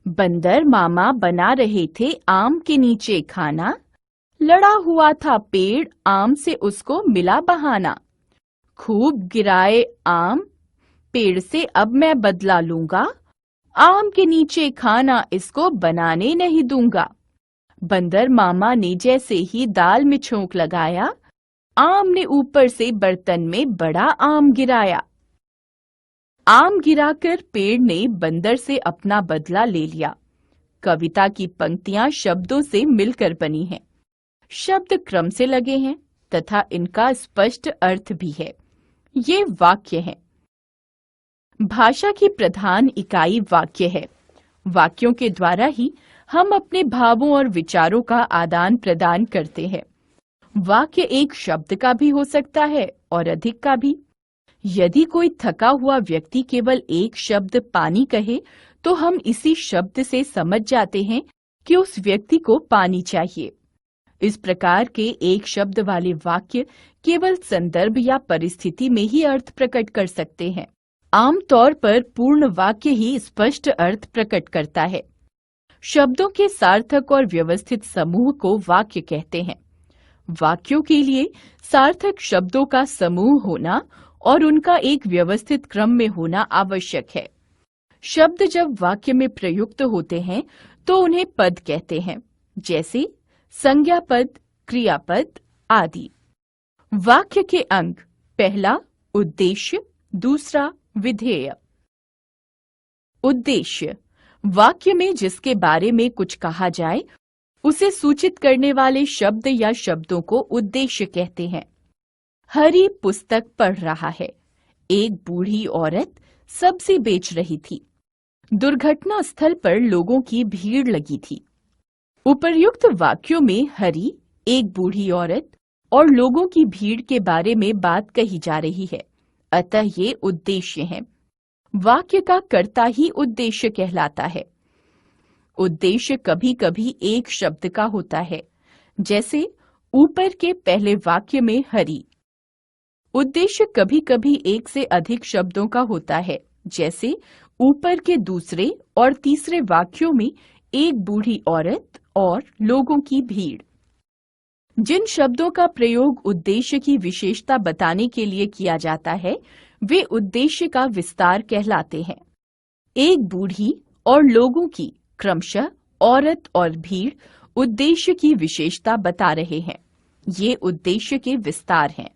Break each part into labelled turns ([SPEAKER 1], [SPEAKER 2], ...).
[SPEAKER 1] बंदर मामा बना रहे थे आम के नीचे खाना। लड़ा हुआ था पेड़, आम से उसको मिला बहाना। खूब गिराए आम, पेड़ से अब मैं बदला लूंगा। आम के नीचे खाना इसको बनाने नहीं दूंगा। बंदर मामा ने जैसे ही दाल में छोंक लगाया, आम ने ऊपर से बर्तन में बड़ा आम गिराया। आम गिराकर पेड़ ने बंदर से अपना बदला ले लिया। कविता की पंक्तियां शब्दों से मिलकर बनी हैं। शब्द क्रम से लगे हैं तथा इनका स्पष्ट अर्थ भी है। ये वाक्य हैं। भाषा की प्रधान इकाई वाक्य है। वाक्यों के द्वारा ही हम अपने भावों और विचारों का आदान प्रदान करते हैं। वाक्य एक शब्द का भी हो सकता है और अधिक का भी। यदि कोई थका हुआ व्यक्ति केवल एक शब्द पानी कहे तो हम इसी शब्द से समझ जाते हैं कि उस व्यक्ति को पानी चाहिए। इस प्रकार के एक शब्द वाले वाक्य केवल संदर्भ या परिस्थिति में ही अर्थ प्रकट कर सकते हैं। आमतौर पर पूर्ण वाक्य ही स्पष्ट अर्थ प्रकट करता है। शब्दों के सार्थक और व्यवस्थित समूह को वाक्य कहते हैं। वाक्यों के लिए सार्थक शब्दों का समूह होना और उनका एक व्यवस्थित क्रम में होना आवश्यक है। शब्द जब वाक्य में प्रयुक्त होते हैं तो उन्हें पद कहते हैं, जैसे संज्ञा पद, क्रियापद आदि। वाक्य के अंग: पहला उद्देश्य, दूसरा विधेय। उद्देश्य: वाक्य में जिसके बारे में कुछ कहा जाए उसे सूचित करने वाले शब्द या शब्दों को उद्देश्य कहते हैं। हरी पुस्तक पढ़ रहा है। एक बूढ़ी औरत सब्जी बेच रही थी। दुर्घटना स्थल पर लोगों की भीड़ लगी थी। उपर्युक्त वाक्यों में हरी, एक बूढ़ी औरत और लोगों की भीड़ के बारे में बात कही जा रही है, अतः ये उद्देश्य हैं। वाक्य का कर्ता ही उद्देश्य कहलाता है। उद्देश्य कभी कभी एक शब्द का होता है, जैसे ऊपर के पहले वाक्य में हरी। उद्देश्य कभी कभी एक से अधिक शब्दों का होता है, जैसे ऊपर के दूसरे और तीसरे वाक्यों में एक बूढ़ी औरत और लोगों की भीड़। जिन शब्दों का प्रयोग उद्देश्य की विशेषता बताने के लिए किया जाता है वे उद्देश्य का विस्तार कहलाते हैं। एक बूढ़ी और लोगों की, क्रमशः औरत और भीड़ उद्देश्य की विशेषता बता रहे हैं। ये उद्देश्य के विस्तार हैं।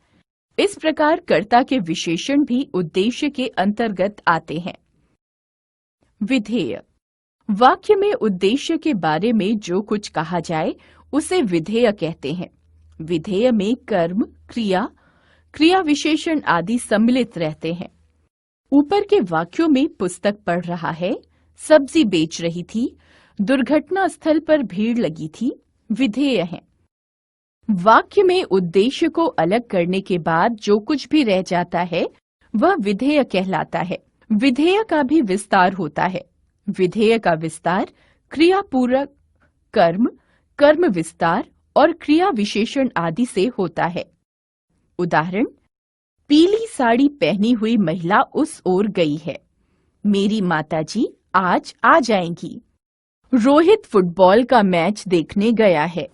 [SPEAKER 1] इस प्रकार कर्ता के विशेषण भी उद्देश्य के अंतर्गत आते हैं। विधेय: वाक्य में उद्देश्य के बारे में जो कुछ कहा जाए उसे विधेय कहते हैं। विधेय में कर्म, क्रिया, क्रिया विशेषण आदि सम्मिलित रहते हैं। ऊपर के वाक्यों में पुस्तक पढ़ रहा है, सब्जी बेच रही थी, दुर्घटना स्थल पर भीड़ लगी थी, विधेय हैं। वाक्य में उद्देश्य को अलग करने के बाद जो कुछ भी रह जाता है वह विधेय कहलाता है। विधेय का भी विस्तार होता है। विधेय का विस्तार क्रियापूरक कर्म, कर्म विस्तार और क्रिया विशेषण आदि से होता है। उदाहरण: पीली साड़ी पहनी हुई महिला उस ओर गई है। मेरी माताजी आज आ जाएंगी। रोहित फुटबॉल का मैच देखने गया है।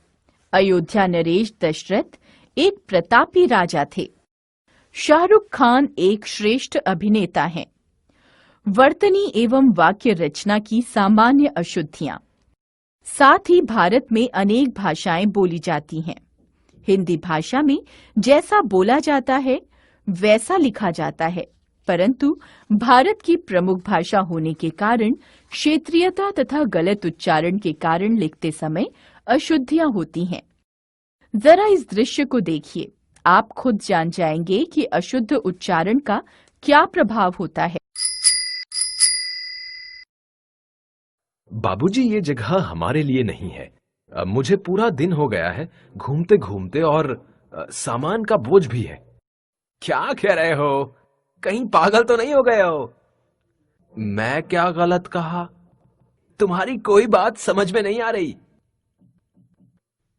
[SPEAKER 1] अयोध्या नरेश दशरथ एक प्रतापी राजा थे। शाहरुख खान एक श्रेष्ठ अभिनेता हैं। वर्तनी एवं वाक्य रचना की सामान्य अशुद्धियां। साथ ही भारत में अनेक भाषाएं बोली जाती हैं। हिंदी भाषा में जैसा बोला जाता है वैसा लिखा जाता है, परंतु भारत की प्रमुख भाषा होने के कारण क्षेत्रीयता तथा गलत उच्चारण के कारण लिखते समय अशुद्धियां होती हैं। जरा इस दृश्य को देखिए, आप खुद जान जाएंगे कि अशुद्ध उच्चारण का क्या प्रभाव होता है।
[SPEAKER 2] बाबूजी, ये जगह हमारे लिए नहीं है। मुझे पूरा दिन हो गया है घूमते घूमते और सामान का बोझ भी है। क्या कह रहे हो? कहीं पागल तो नहीं हो गए हो? मैं क्या गलत कहा? तुम्हारी कोई बात समझ में नहीं आ रही।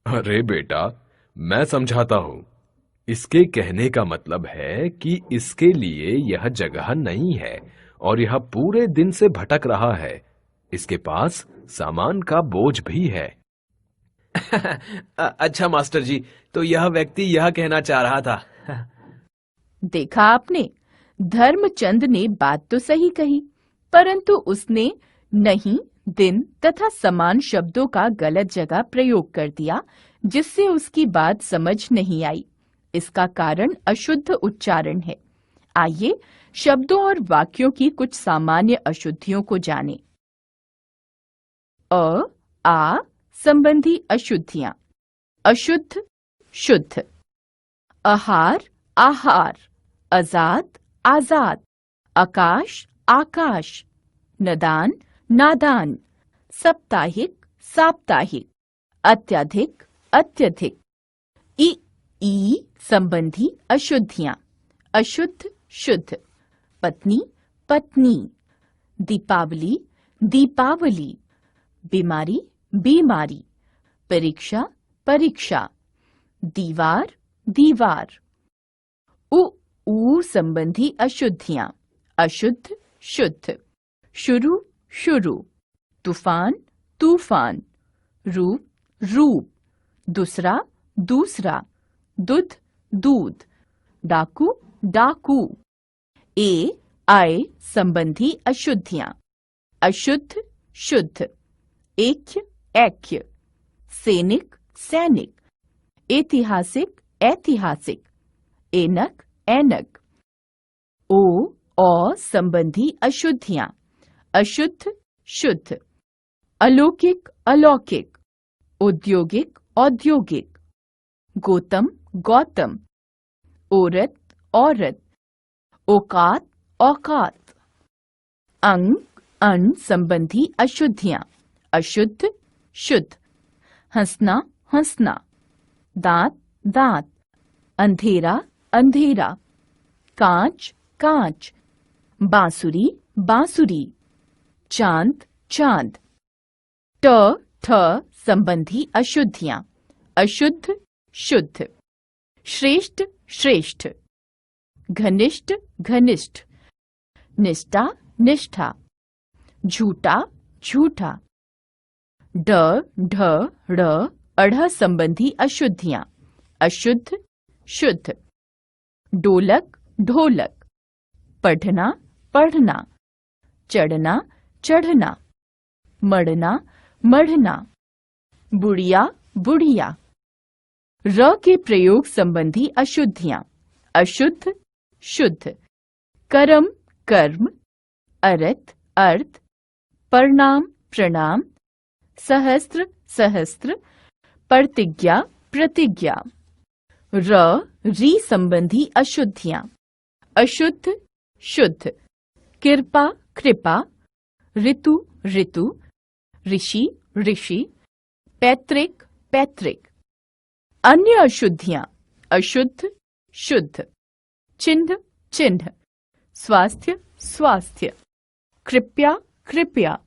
[SPEAKER 2] अरे बेटा, मैं समझाता हूं। इसके कहने का मतलब है कि इसके लिए यह जगह नहीं है और यह पूरे दिन से भटक रहा है। इसके पास सामान का बोझ भी है। अच्छा मास्टर जी, तो यह व्यक्ति यह कहना चाह रहा था।
[SPEAKER 1] देखा आपने, धर्मचंद ने बात तो सही कही, परंतु उसने नहीं, दिन तथा समान शब्दों का गलत जगह प्रयोग कर दिया, जिससे उसकी बात समझ नहीं आई। इसका कारण अशुद्ध उच्चारण है। आइए शब्दों और वाक्यों की कुछ सामान्य अशुद्धियों को जानें। अ, आ संबंधी अशुद्धियां। अशुद्ध, शुद्ध। आहार, आहार। आजाद, आजाद। आकाश, आकाश। नदान, नादान। साप्ताहिक, साप्ताहिक। अत्यधिक, अत्यधिक। ई संबंधी अशुद्धियां। अशुद्ध, शुद्ध। पत्नी, पत्नी। दीपावली, दीपावली। बीमारी, बीमारी। परीक्षा, परीक्षा। दीवार, दीवार। ऊ संबंधी अशुद्धियां। अशुद्ध, शुद्ध। शुरू, शुरू। तूफान, तूफान। रूप, रूप। दूसरा, दूसरा। दूध, दूध। डाकू, डाकू। आय संबंधी अशुद्धियां। अशुद्ध, शुद्ध। ऐक्य, ऐक्य। सैनिक, सैनिक। ऐतिहासिक, ऐतिहासिक। ऐनक, ऐनक। औ संबंधी अशुद्धियां। अशुद्ध, शुद्ध। अलौकिक, अलौकिक। औद्योगिक, औद्योगिक। गौतम, गौतम। औरत, औरत। औकात, औकात। अंग, अण संबंधी अशुद्धियां। अशुद्ध, शुद्ध। हंसना, हंसना। दांत, दांत। अंधेरा, अंधेरा। कांच, कांच। बांसुरी, बांसुरी। चांद, चांद। ठ संबंधी अशुद्धियां। अशुद्ध, शुद्ध। श्रेष्ठ, श्रेष्ठ। घनिष्ठ, घनिष्ठ। निष्ठा, निष्ठा। झूठा, झूठा। ढ अढ़ संबंधी अशुद्धियां। अशुद्ध, शुद्ध। ढोलक, ढोलक। पढ़ना, पढ़ना। चढ़ना, चढ़ना। मढ़ना, मढ़ना। बुढ़िया, बुढ़िया। र के प्रयोग संबंधी अशुद्धियां। अशुद्ध, शुद्ध। कर्म, कर्म। अर्थ, अर्थ। प्रणाम, प्रणाम। सहस्त्र, सहस्त्र। प्रतिज्ञा, प्रतिज्ञा। री संबंधी अशुद्धियां। अशुद्ध, शुद्ध। कृपा, कृपा। ऋतु, ऋतु। ऋषि, ऋषि। पैतृक, पैतृक। अन्य अशुद्धियां। अशुद्ध, शुद्ध। चिन्ह, चिन्ह। स्वास्थ्य, स्वास्थ्य। कृपया, कृपया।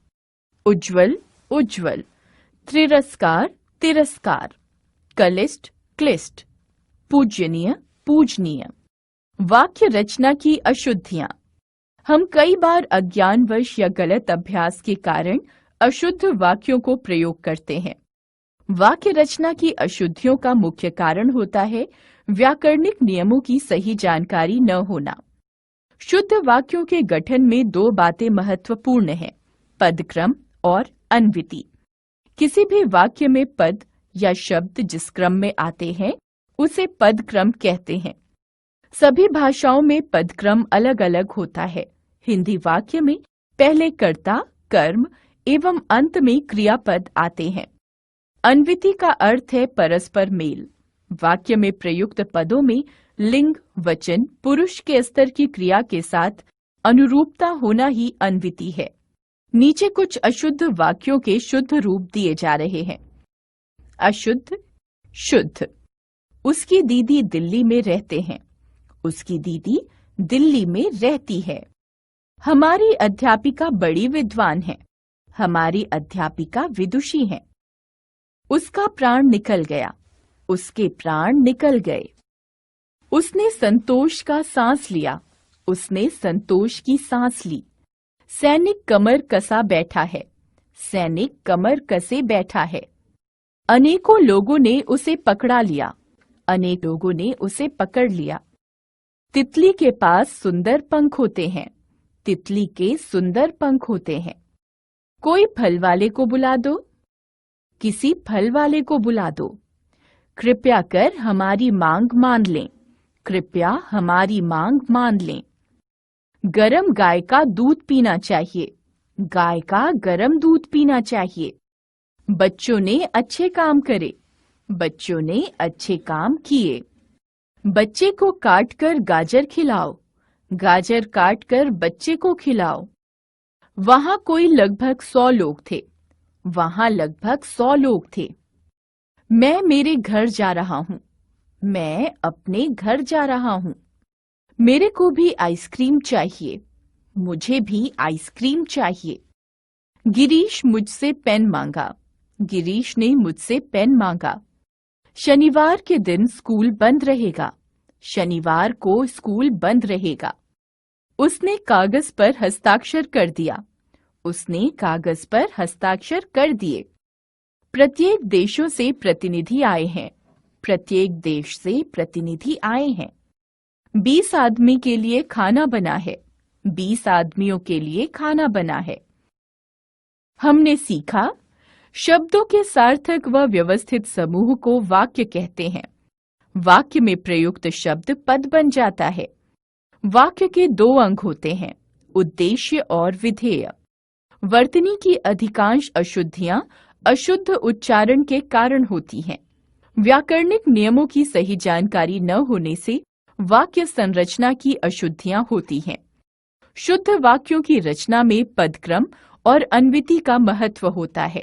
[SPEAKER 1] उज्ज्वल, उज्ज्वल। तिरस्कार, तिरस्कार। कलिष्ठ, क्लिष्ट। पूजनीय, पूजनीय। वाक्य रचना की अशुद्धियां। हम कई बार अज्ञानवश या गलत अभ्यास के कारण अशुद्ध वाक्यों को प्रयोग करते हैं। वाक्य रचना की अशुद्धियों का मुख्य कारण होता है व्याकरणिक नियमों की सही जानकारी न होना। शुद्ध वाक्यों के गठन में दो बातें महत्वपूर्ण हैं, पदक्रम और अन्विति। किसी भी वाक्य में पद या शब्द जिस क्रम में आते हैं उसे पदक्रम कहते हैं। सभी भाषाओं में पदक्रम अलग अलग होता है। हिंदी वाक्य में पहले कर्ता, कर्म एवं अंत में क्रियापद आते हैं। अन्विति का अर्थ है परस्पर मेल। वाक्य में प्रयुक्त पदों में लिंग, वचन, पुरुष के स्तर की क्रिया के साथ अनुरूपता होना ही अन्विति है। नीचे कुछ अशुद्ध वाक्यों के शुद्ध रूप दिए जा रहे हैं। अशुद्ध, शुद्ध। उसकी दीदी दिल्ली में रहते हैं। उसकी दीदी दिल्ली में रहती है। हमारी अध्यापिका बड़ी विद्वान है। हमारी अध्यापिका विदुषी है। उसका प्राण निकल गया। उसके प्राण निकल गए। उसने संतोष का सांस लिया। उसने संतोष की सांस ली। सैनिक कमर कसा बैठा है। सैनिक कमर कसे बैठा है। अनेकों लोगों ने उसे पकड़ा लिया। अनेक लोगों ने उसे पकड़ लिया। तितली के पास सुंदर पंख होते हैं। तितली के सुंदर पंख होते हैं। कोई फल वाले को बुला दो। किसी फल वाले को बुला दो। कृपया कर हमारी मांग मान लें। कृपया हमारी मांग मान लें। गरम गाय का दूध पीना चाहिए। गाय का गरम दूध पीना चाहिए। बच्चों ने अच्छे काम करे। बच्चों ने अच्छे काम किए। बच्चे को काट कर गाजर खिलाओ। गाजर काट कर बच्चे को खिलाओ। वहां कोई लगभग 100 लोग थे। वहां लगभग 100 लोग थे। मैं मेरे घर जा रहा हूं। मैं अपने घर जा रहा हूं। मेरे को भी आइसक्रीम चाहिए। मुझे भी आइसक्रीम चाहिए। गिरीश मुझसे पेन मांगा। गिरीश ने मुझसे पेन मांगा। शनिवार के दिन स्कूल बंद रहेगा। शनिवार को स्कूल बंद रहेगा। उसने कागज पर हस्ताक्षर कर दिया। उसने कागज पर हस्ताक्षर कर दिए। प्रत्येक देशों से प्रतिनिधि आए हैं। प्रत्येक देश से प्रतिनिधि आए हैं। 20 आदमी के लिए खाना बना है। 20 आदमियों के लिए खाना बना है। हमने सीखा, शब्दों के सार्थक व व्यवस्थित समूह को वाक्य कहते हैं। वाक्य में प्रयुक्त शब्द पद बन जाता है। वाक्य के 2 अंग होते हैं, उद्देश्य और विधेय। वर्तनी की अधिकांश अशुद्धियां अशुद्ध उच्चारण के कारण होती हैं। व्याकरणिक नियमों की सही जानकारी न होने से वाक्य संरचना की अशुद्धियां होती हैं। शुद्ध वाक्यों की रचना में पदक्रम और अन्विति का महत्व होता है।